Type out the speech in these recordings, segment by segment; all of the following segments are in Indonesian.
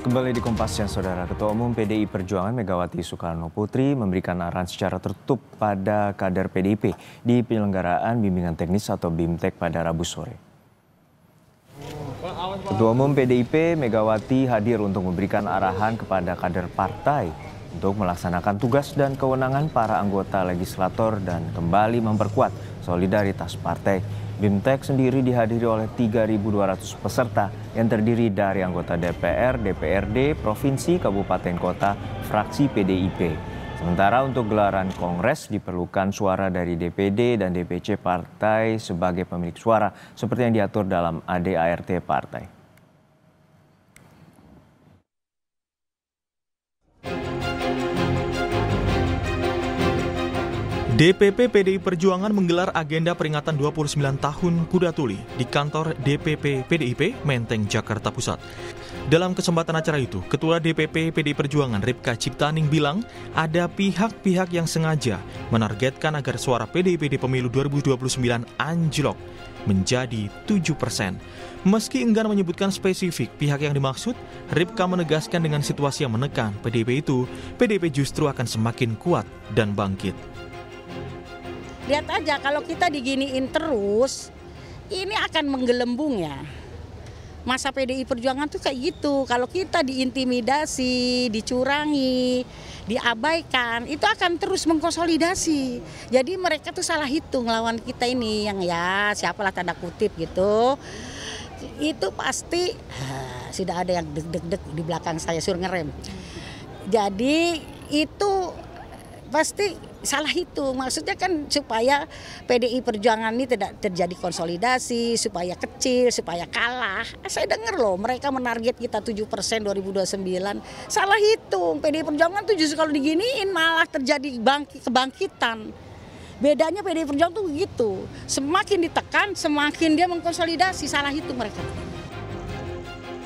Kembali di Kompas Siang, Saudara. Ketua Umum PDI Perjuangan Megawati Soekarno Putri memberikan arahan secara tertutup pada kader PDIP di penyelenggaraan bimbingan teknis atau BIMTEK pada Rabu sore. Ketua Umum PDIP Megawati hadir untuk memberikan arahan kepada kader partai untuk melaksanakan tugas dan kewenangan para anggota legislator dan kembali memperkuat solidaritas partai. BIMTEK sendiri dihadiri oleh 3.200 peserta yang terdiri dari anggota DPR, DPRD, Provinsi, Kabupaten Kota, fraksi PDIP. Sementara untuk gelaran kongres diperlukan suara dari DPD dan DPC partai sebagai pemilik suara seperti yang diatur dalam ADART partai. DPP PDI Perjuangan menggelar agenda peringatan 29 tahun Kuda Tuli di kantor DPP PDIP Menteng, Jakarta Pusat. Dalam kesempatan acara itu, Ketua DPP PDI Perjuangan Ripka Ciptaning bilang ada pihak-pihak yang sengaja menargetkan agar suara PDIP di pemilu 2029 anjlok menjadi 7%. Meski enggan menyebutkan spesifik pihak yang dimaksud, Ripka menegaskan dengan situasi yang menekan PDIP itu, PDIP justru akan semakin kuat dan bangkit. Lihat aja kalau kita diginiin terus, ini akan menggelembung ya. Masa PDI Perjuangan tuh kayak gitu. Kalau kita diintimidasi, dicurangi, diabaikan, itu akan terus mengkonsolidasi. Jadi mereka tuh salah hitung lawan kita ini yang ya siapalah tanda kutip gitu. Itu pasti sudah ada yang deg-deg di belakang saya suruh ngerem. Jadi itu pasti salah hitung, maksudnya kan supaya PDI Perjuangan ini tidak terjadi konsolidasi, supaya kecil, supaya kalah. Saya dengar loh mereka menarget kita 7% 2029, salah hitung. PDI Perjuangan tuh justru kalau diginiin malah terjadi kebangkitan. Bedanya PDI Perjuangan tuh begitu, semakin ditekan semakin dia mengkonsolidasi, salah hitung mereka.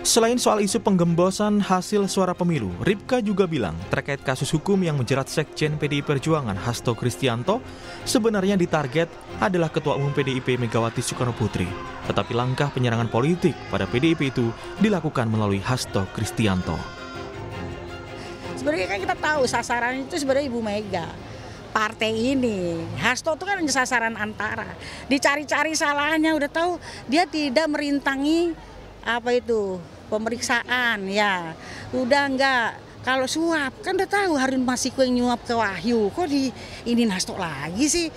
Selain soal isu penggembosan hasil suara pemilu, Ripka juga bilang terkait kasus hukum yang menjerat Sekjen PDI Perjuangan Hasto Kristianto sebenarnya ditarget adalah Ketua Umum PDIP Megawati Soekarno Putri. Tetapi langkah penyerangan politik pada PDIP itu dilakukan melalui Hasto Kristianto. Sebenarnya kan kita tahu sasaran itu sebenarnya Ibu Mega. Partai ini, Hasto itu kan sasaran antara. Dicari-cari salahnya, udah tahu dia tidak merintangi pemeriksaan ya, udah enggak. Kalau suap kan udah tahu Harun Masiku yang nyuap ke Wahyu, kok ini Hasto lagi sih?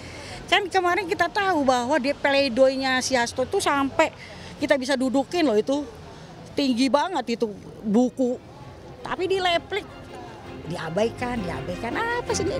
Kan kemarin kita tahu bahwa dia pleidoinya si Hasto tuh sampai kita bisa dudukin loh, itu tinggi banget itu buku, tapi dileplik, diabaikan apa sih ini?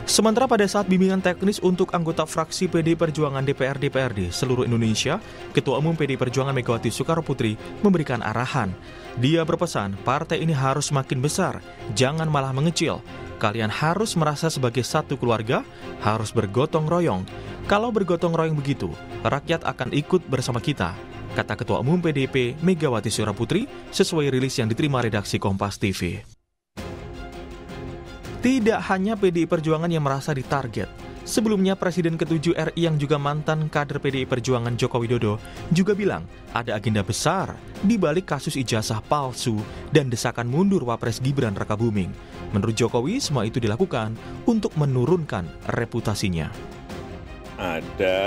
Sementara pada saat bimbingan teknis untuk anggota fraksi PDI Perjuangan DPR-DPRD seluruh Indonesia, Ketua Umum PDI Perjuangan Megawati Soekarno Putri memberikan arahan. Dia berpesan, partai ini harus makin besar, jangan malah mengecil. Kalian harus merasa sebagai satu keluarga, harus bergotong royong. Kalau bergotong royong begitu, rakyat akan ikut bersama kita, kata Ketua Umum PDIP Megawati Soekarno Putri sesuai rilis yang diterima redaksi Kompas TV. Tidak hanya PDI Perjuangan yang merasa ditarget. Sebelumnya Presiden ke-7 RI yang juga mantan kader PDI Perjuangan Joko Widodo juga bilang ada agenda besar di balik kasus ijazah palsu dan desakan mundur Wapres Gibran Rakabuming. Menurut Jokowi, semua itu dilakukan untuk menurunkan reputasinya. Ada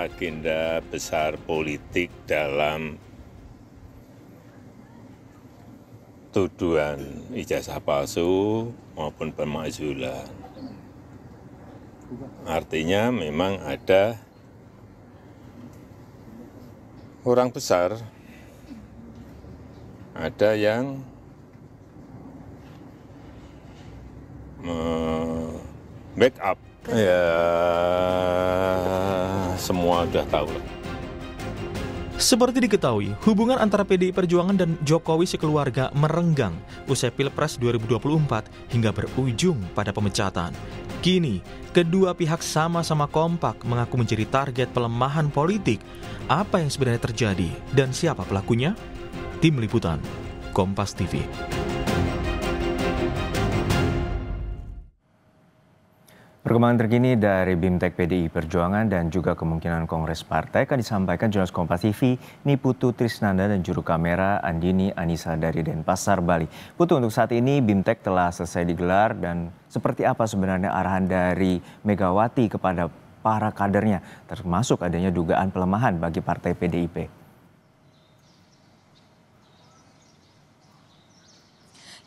agenda besar politik dalam tuduhan ijazah palsu maupun pemakzulan. Artinya memang ada orang besar, ada yang backup. Ya, semua sudah tahu. Seperti diketahui, hubungan antara PDI Perjuangan dan Jokowi sekeluarga merenggang usai Pilpres 2024 hingga berujung pada pemecatan. Kini, kedua pihak sama-sama kompak mengaku menjadi target pelemahan politik. Apa yang sebenarnya terjadi dan siapa pelakunya? Tim Liputan, Kompas TV. Perkembangan terkini dari BIMTEK PDI Perjuangan dan juga kemungkinan Kongres Partai akan disampaikan jurnalis Kompas TV Niputu Trisnanda dan juru kamera Andini Anissa dari Denpasar, Bali. Putu, untuk saat ini BIMTEK telah selesai digelar dan seperti apa sebenarnya arahan dari Megawati kepada para kadernya, termasuk adanya dugaan pelemahan bagi partai PDIP?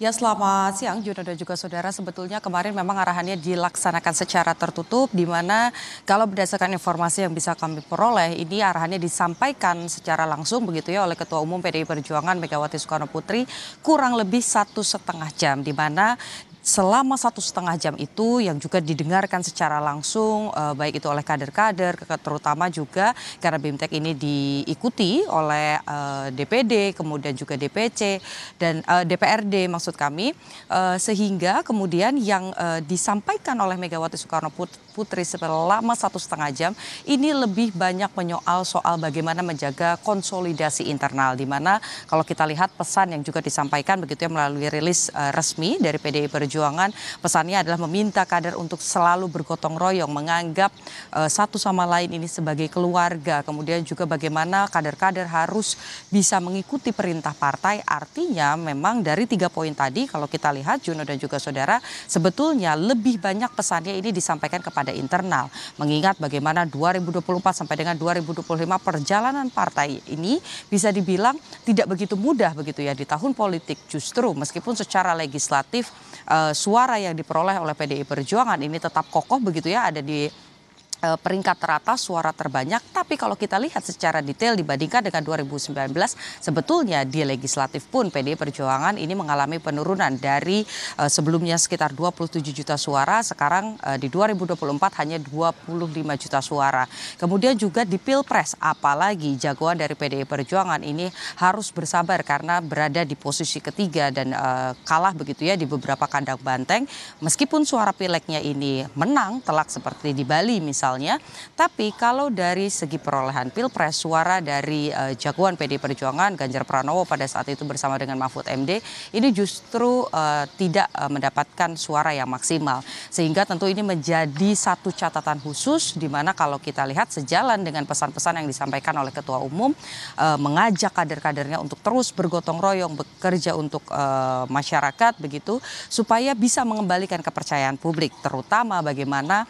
Ya, selamat siang Juno dan juga saudara. Sebetulnya kemarin memang arahannya dilaksanakan secara tertutup, di mana kalau berdasarkan informasi yang bisa kami peroleh, ini arahannya disampaikan secara langsung begitu ya oleh Ketua Umum PDI Perjuangan Megawati Soekarno Putri kurang lebih 1,5 jam, di mana selama 1,5 jam itu yang juga didengarkan secara langsung baik itu oleh kader-kader, terutama juga karena BIMTEK ini diikuti oleh DPD, kemudian juga DPC dan DPRD maksud kami, sehingga kemudian yang disampaikan oleh Megawati Soekarno Putri selama 1,5 jam ini lebih banyak menyoal soal bagaimana menjaga konsolidasi internal, di mana kalau kita lihat pesan yang juga disampaikan begitu ya melalui rilis resmi dari PDI Perjuangan, pesannya adalah meminta kader untuk selalu bergotong royong, menganggap satu sama lain ini sebagai keluarga, kemudian juga bagaimana kader-kader harus bisa mengikuti perintah partai. Artinya memang dari 3 poin tadi kalau kita lihat Juno dan juga saudara, sebetulnya lebih banyak pesannya ini disampaikan kepada internal, mengingat bagaimana 2024 sampai dengan 2025 perjalanan partai ini bisa dibilang tidak begitu mudah begitu ya di tahun politik. Justru meskipun secara legislatif suara yang diperoleh oleh PDI Perjuangan ini tetap kokoh begitu ya, ada di peringkat teratas, suara terbanyak, tapi kalau kita lihat secara detail dibandingkan dengan 2019, sebetulnya di legislatif pun PDI Perjuangan ini mengalami penurunan dari sebelumnya sekitar 27 juta suara, sekarang di 2024 hanya 25 juta suara. Kemudian juga di Pilpres, apalagi jagoan dari PDI Perjuangan ini harus bersabar karena berada di posisi ketiga dan kalah begitu ya di beberapa kandang banteng, meskipun suara pileknya ini menang telak seperti di Bali misalnya. Tapi kalau dari segi perolehan Pilpres, suara dari jagoan PDI Perjuangan Ganjar Pranowo pada saat itu bersama dengan Mahfud MD ini justru tidak mendapatkan suara yang maksimal. Sehingga tentu ini menjadi satu catatan khusus, di mana kalau kita lihat sejalan dengan pesan-pesan yang disampaikan oleh Ketua Umum, mengajak kader-kadernya untuk terus bergotong royong, bekerja untuk masyarakat begitu, supaya bisa mengembalikan kepercayaan publik, terutama bagaimana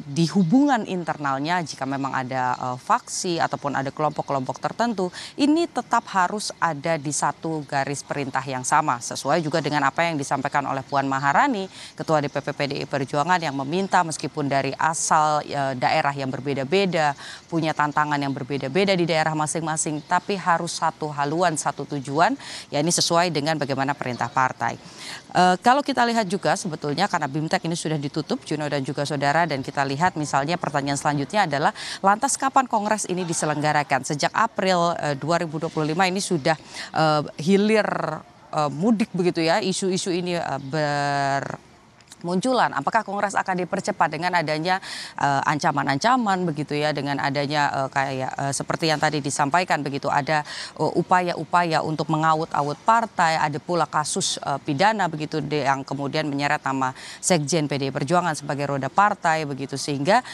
di hubungan internalnya jika memang ada faksi ataupun ada kelompok-kelompok tertentu, ini tetap harus ada di satu garis perintah yang sama, sesuai juga dengan apa yang disampaikan oleh Puan Maharani, Ketua DPP PDI Perjuangan, yang meminta meskipun dari asal daerah yang berbeda-beda, punya tantangan yang berbeda-beda di daerah masing-masing, tapi harus satu haluan, satu tujuan, ya ini sesuai dengan bagaimana perintah partai. Kalau kita lihat juga sebetulnya karena BIMTEK ini sudah ditutup, Juno dan juga saudara, dan kita lihat misalnya pertanyaan selanjutnya adalah lantas kapan Kongres ini diselenggarakan? Sejak April 2025 ini sudah hilir mudik begitu ya, isu-isu ini munculan. Apakah Kongres akan dipercepat dengan adanya ancaman-ancaman begitu ya, dengan adanya seperti yang tadi disampaikan begitu, ada upaya-upaya untuk mengaut-aut partai, ada pula kasus pidana begitu yang kemudian menyeret nama Sekjen PDI Perjuangan sebagai roda partai begitu, sehingga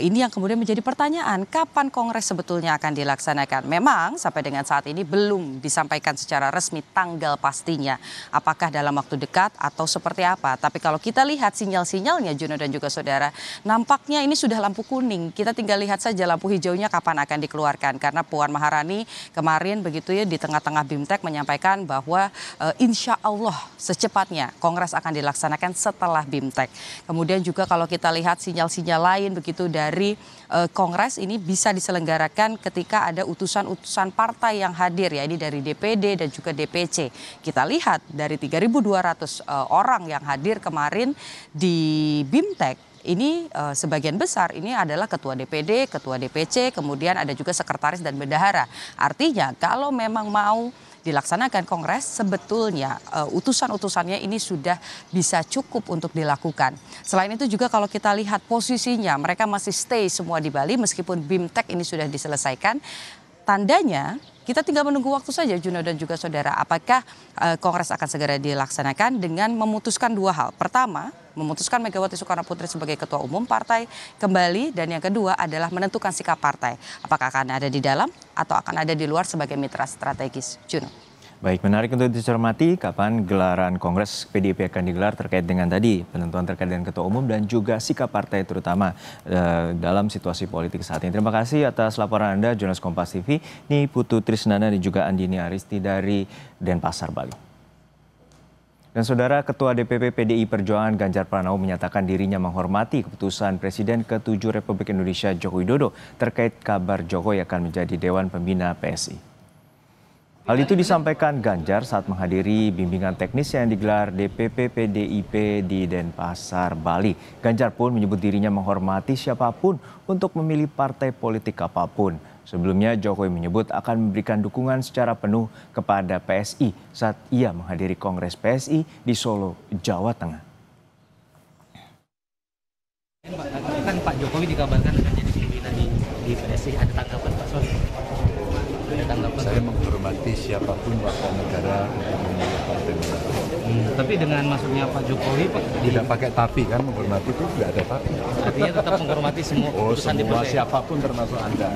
ini yang kemudian menjadi pertanyaan, kapan Kongres sebetulnya akan dilaksanakan? Memang sampai dengan saat ini belum disampaikan secara resmi tanggal pastinya, apakah dalam waktu dekat atau seperti apa. Tapi kalau kita lihat sinyal-sinyalnya Juno dan juga saudara, nampaknya ini sudah lampu kuning. Kita tinggal lihat saja lampu hijaunya kapan akan dikeluarkan, karena Puan Maharani kemarin begitu ya di tengah-tengah BIMTEK menyampaikan bahwa insya Allah secepatnya Kongres akan dilaksanakan setelah BIMTEK. Kemudian juga kalau kita lihat sinyal-sinyal lain begitu dari Kongres ini bisa diselenggarakan ketika ada utusan-utusan partai yang hadir ya, ini dari DPD dan juga DPC. Kita lihat dari 3.200 orang yang hadir kemarin di BIMTEK ini sebagian besar ini adalah ketua DPD, ketua DPC, kemudian ada juga sekretaris dan bendahara. Artinya kalau memang mau dilaksanakan Kongres, sebetulnya utusan-utusannya ini sudah bisa cukup untuk dilakukan. Selain itu juga kalau kita lihat posisinya, mereka masih stay semua di Bali meskipun BIMTEK ini sudah diselesaikan. Tandanya Kita tinggal menunggu waktu saja, Juno dan juga saudara, apakah Kongres akan segera dilaksanakan dengan memutuskan dua hal. Pertama, memutuskan Megawati Soekarno Putri sebagai ketua umum partai kembali, dan yang kedua adalah menentukan sikap partai. Apakah akan ada di dalam atau akan ada di luar sebagai mitra strategis. Juno. Baik, menarik untuk dicermati kapan gelaran Kongres PDIP akan digelar terkait dengan tadi penentuan terkait dengan ketua umum dan juga sikap partai terutama dalam situasi politik saat ini. Terima kasih atas laporan Anda, jurnalis Kompas TV, ini Putu Trisnana dan juga Andini Aristi dari Denpasar, Bali. Dan saudara, Ketua DPP PDI Perjuangan Ganjar Pranowo menyatakan dirinya menghormati keputusan Presiden ke-7 Republik Indonesia Joko Widodo terkait kabar Jokowi akan menjadi Dewan Pembina PSI. Hal itu disampaikan Ganjar saat menghadiri bimbingan teknis yang digelar DPP PDIP di Denpasar, Bali. Ganjar pun menyebut dirinya menghormati siapapun untuk memilih partai politik apapun. Sebelumnya Jokowi menyebut akan memberikan dukungan secara penuh kepada PSI saat ia menghadiri Kongres PSI di Solo, Jawa Tengah. Kan Pak Jokowi dikabarkan akan jadi pimpinan di PSI. Ada tanggapan Pak Soal? Saya menghormati siapapun warga negara untuk memilih partai negara. Tapi dengan masuknya Pak Jokowi, Pak, Tidak pakai tapi kan, menghormati itu tidak ada tapi. artinya tetap menghormati semua keputusan Semua DPP. siapapun termasuk Anda.